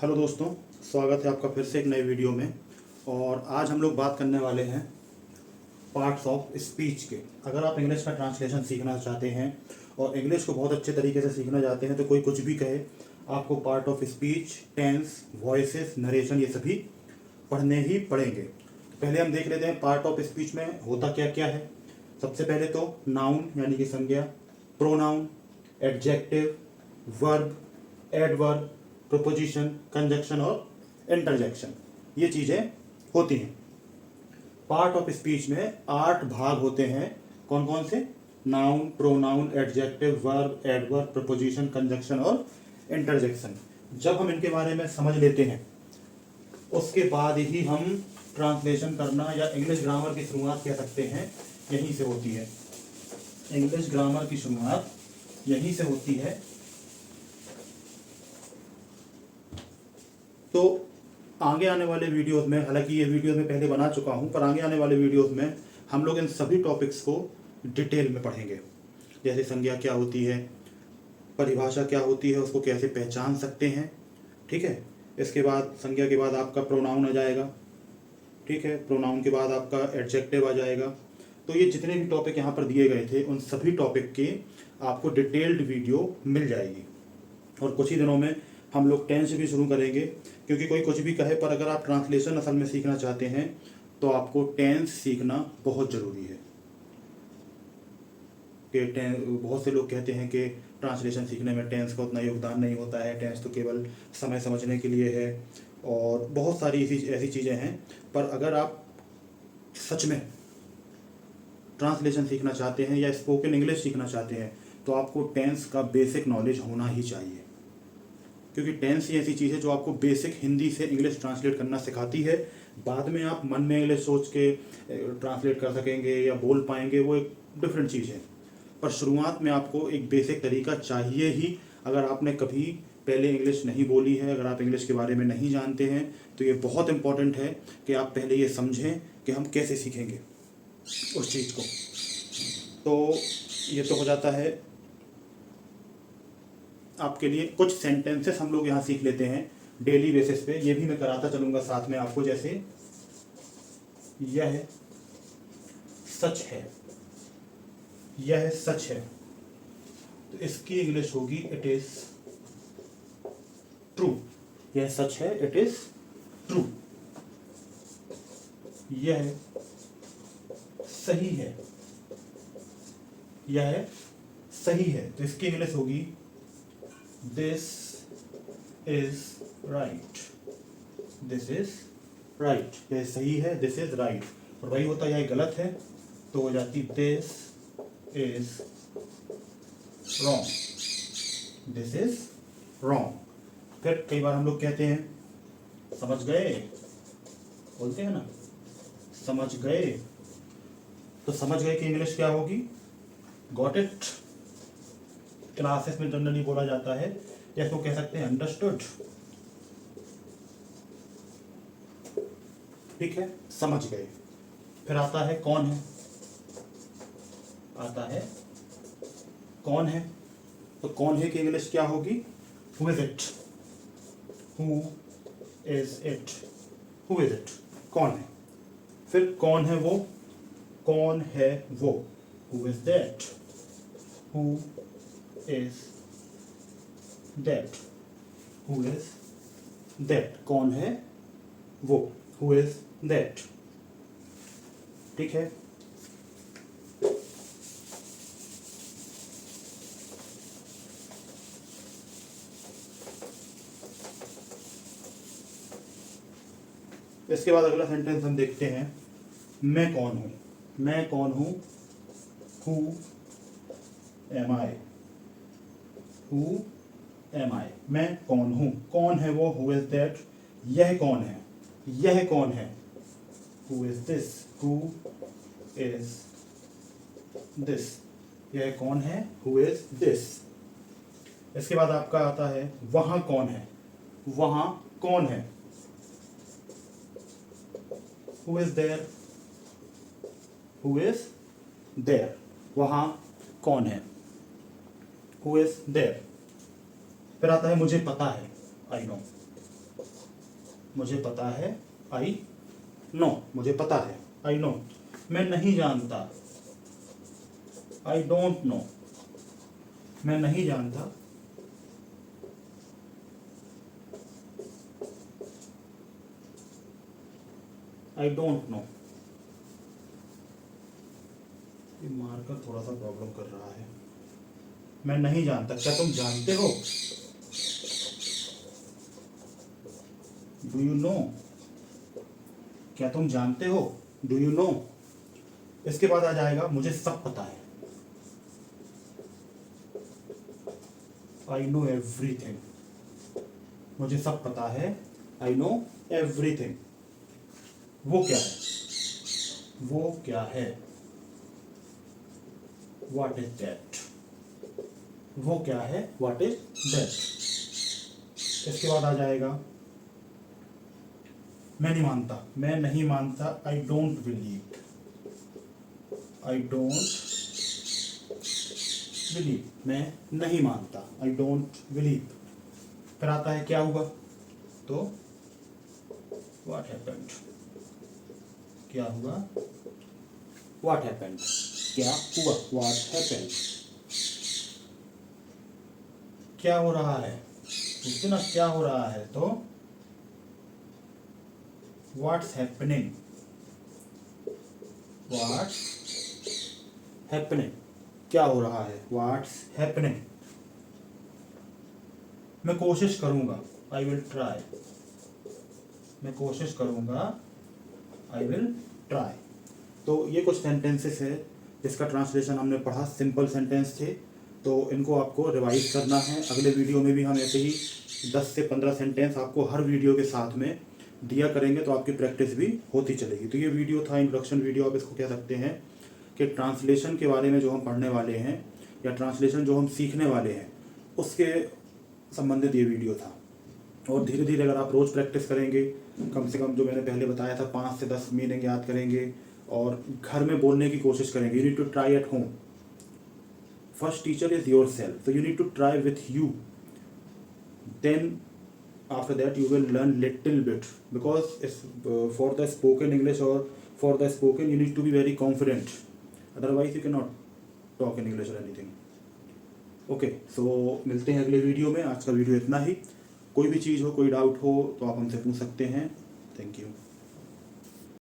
Hello दोस्तों, स्वागत है आपका फिर से एक नए वीडियो में। और आज हम लोग बात करने वाले हैं पार्ट्स ऑफ स्पीच के। अगर आप इंग्लिश का ट्रांसलेशन सीखना चाहते हैं और इंग्लिश को बहुत अच्छे तरीके से सीखना चाहते हैं तो कोई कुछ भी कहे, आपको part of speech, tense, voices, narration ये सभी पढ़ने ही पड़ेंगे। पहले हम देख लेते हैं पार्ट ऑफ स्पीच में होता क्या क्या है। सबसे पहले तो नाउन यानी कि संज्ञा, pronoun, adjective, verb, adverb, proposition, conjunction और इंटरजेक्शन, ये चीज़ें होती हैं। पार्ट ऑफ स्पीच में 8 भाग होते हैं। कौन कौन से? Noun, pronoun, adjective, verb, adverb, proposition, conjunction और इंटरजेक्शन। जब हम इनके बारे में समझ लेते हैं उसके बाद ही हम ट्रांसलेशन करना या इंग्लिश ग्रामर की शुरुआत कह सकते हैं, यहीं से होती है। इंग्लिश ग्रामर की शुरुआत यहीं से होती है। तो आगे आने वाले वीडियोस में, हालांकि ये वीडियो मैं पहले बना चुका हूँ, पर आगे आने वाले वीडियोस में हम लोग इन सभी टॉपिक्स को डिटेल में पढ़ेंगे। जैसे संज्ञा क्या होती है, परिभाषा क्या होती है, उसको कैसे पहचान सकते हैं, ठीक है। इसके बाद संज्ञा के बाद आपका प्रोनाउन आ जाएगा, ठीक है। प्रोनाउन के बाद आपका एडजेक्टिव आ जाएगा। तो ये जितने भी टॉपिक यहाँ पर दिए गए थे उन सभी टॉपिक के आपको डिटेल्ड वीडियो मिल जाएगी। और कुछ ही दिनों में हम लोग टेंस भी शुरू करेंगे, क्योंकि कोई कुछ भी कहे पर अगर आप ट्रांसलेशन असल में सीखना चाहते हैं तो आपको टेंस सीखना बहुत ज़रूरी है। कि बहुत से लोग कहते हैं कि ट्रांसलेशन सीखने में टेंस का उतना योगदान नहीं होता है, टेंस तो केवल समय समझने के लिए है और बहुत सारी ऐसी चीज़ें हैं। पर अगर आप सच में ट्रांसलेशन सीखना चाहते हैं या स्पोकन इंग्लिश सीखना चाहते हैं तो आपको टेंस का बेसिक नॉलेज होना ही चाहिए, क्योंकि टेंस ही ऐसी चीज़ है जो आपको बेसिक हिंदी से इंग्लिश ट्रांसलेट करना सिखाती है। बाद में आप मन में इंग्लिश सोच के ट्रांसलेट कर सकेंगे या बोल पाएंगे, वो एक डिफरेंट चीज़ है। पर शुरुआत में आपको एक बेसिक तरीका चाहिए ही। अगर आपने कभी पहले इंग्लिश नहीं बोली है, अगर आप इंग्लिश के बारे में नहीं जानते हैं, तो ये बहुत इम्पॉर्टेंट है कि आप पहले ये समझें कि हम कैसे सीखेंगे उस चीज़ को। तो ये तो हो जाता है आपके लिए। कुछ सेंटेंसेस हम लोग यहाँ सीख लेते हैं डेली बेसिस पे, ये भी मैं कराता चलूँगा साथ में आपको। जैसे यह सच है, यह सच है, तो इसकी इंग्लिश होगी इट इज ट्रू। यह सच है, इट इज ट्रू। यह सही है, यह सही है, तो इसकी इंग्लिश होगी this is right. This is right, यह सही है, दिस इज राइट। और वही होता है यह गलत है तो हो जाती this is wrong. This is wrong. फिर कई बार हम लोग कहते हैं समझ गए, बोलते हैं ना, समझ गए। तो समझ गए की इंग्लिश क्या होगी? Got it. क्लासेस में जनरली बोला जाता है, या इसको कह सकते हैं अंडरस्टूड, ठीक है, समझ गए। फिर आता है कौन है, आता है कौन है। तो कौन है की इंग्लिश क्या होगी? Who is it. Who is it, who is it, कौन है। फिर कौन है वो, कौन है वो, who is that. Who is that, who is that, कौन है वो, हु इज दैट, ठीक है। इसके बाद अगला सेंटेंस हम देखते हैं, मैं कौन हूं। मैं कौन हूं, who am I. Who am I, मैं कौन हूं, कौन है वो, हु इज दैट। यह कौन है, यह कौन है, who is this. Who is this, यह कौन है, हु इज दिस। इसके बाद आपका आता है वहां कौन है। वहां कौन है, who is there. Who is there, वहां कौन है, हु इज देयर। फिर आता है मुझे पता है, आई नो। मुझे पता है, आई नो, मुझे पता है, आई नो। मैं नहीं जानता, आई डोंट नो, मैं नहीं जानता, आई डोंट नो। ये मार्कर थोड़ा सा प्रॉब्लम कर रहा है। मैं नहीं जानता, क्या तुम जानते हो, डू यू नो, क्या तुम जानते हो, डू यू नो। इसके बाद आ जाएगा मुझे सब पता है, आई नो एवरीथिंग, मुझे सब पता है, आई नो एवरीथिंग। वो क्या है, वो क्या है, व्हाट इज दैट, वो क्या है, व्हाट इज दैट। इसके बाद आ जाएगा मैं नहीं मानता, मैं नहीं मानता, I don't believe, I don't believe, मैं नहीं मानता, आई डोंट बिलीव। फिर आता है क्या हुआ, तो व्हाट हैपेंड, क्या हुआ, व्हाट हैपेंड, क्या हुआ, व्हाट हैपेंड। क्या हो रहा है, पूछते ना क्या हो रहा है, तो व्हाट्स हैपनिंग, व्हाट्स हैपनिंग, क्या हो रहा है, व्हाट्स हैपनिंग। मैं कोशिश करूंगा, आई विल ट्राई, मैं कोशिश करूंगा, आई विल ट्राई। तो ये कुछ सेंटेंसेस है जिसका ट्रांसलेशन हमने पढ़ा, सिंपल सेंटेंस थे, तो इनको आपको रिवाइज करना है। अगले वीडियो में भी हम ऐसे ही 10 से 15 सेंटेंस आपको हर वीडियो के साथ में दिया करेंगे, तो आपकी प्रैक्टिस भी होती चलेगी। तो ये वीडियो था इंट्रोडक्शन वीडियो, आप इसको कह सकते हैं कि ट्रांसलेशन के बारे में जो हम पढ़ने वाले हैं या ट्रांसलेशन जो हम सीखने वाले हैं उसके संबंधित ये वीडियो था। और धीरे धीरे अगर आप रोज़ प्रैक्टिस करेंगे, कम से कम जो मैंने पहले बताया था 5 से 10 मीनिंग याद करेंगे और घर में बोलने की कोशिश करेंगे। You need to try at home, first teacher is yourself, so you need to try with you, then after that you will learn little bit, because it's, for the spoken English or for the spoken you need to be very confident, otherwise you cannot talk in English or anything. Okay, so मिलते हैं अगले video में। आज का video इतना ही। कोई भी चीज़ हो, कोई डाउट हो तो आप हमसे पूछ सकते हैं। Thank you.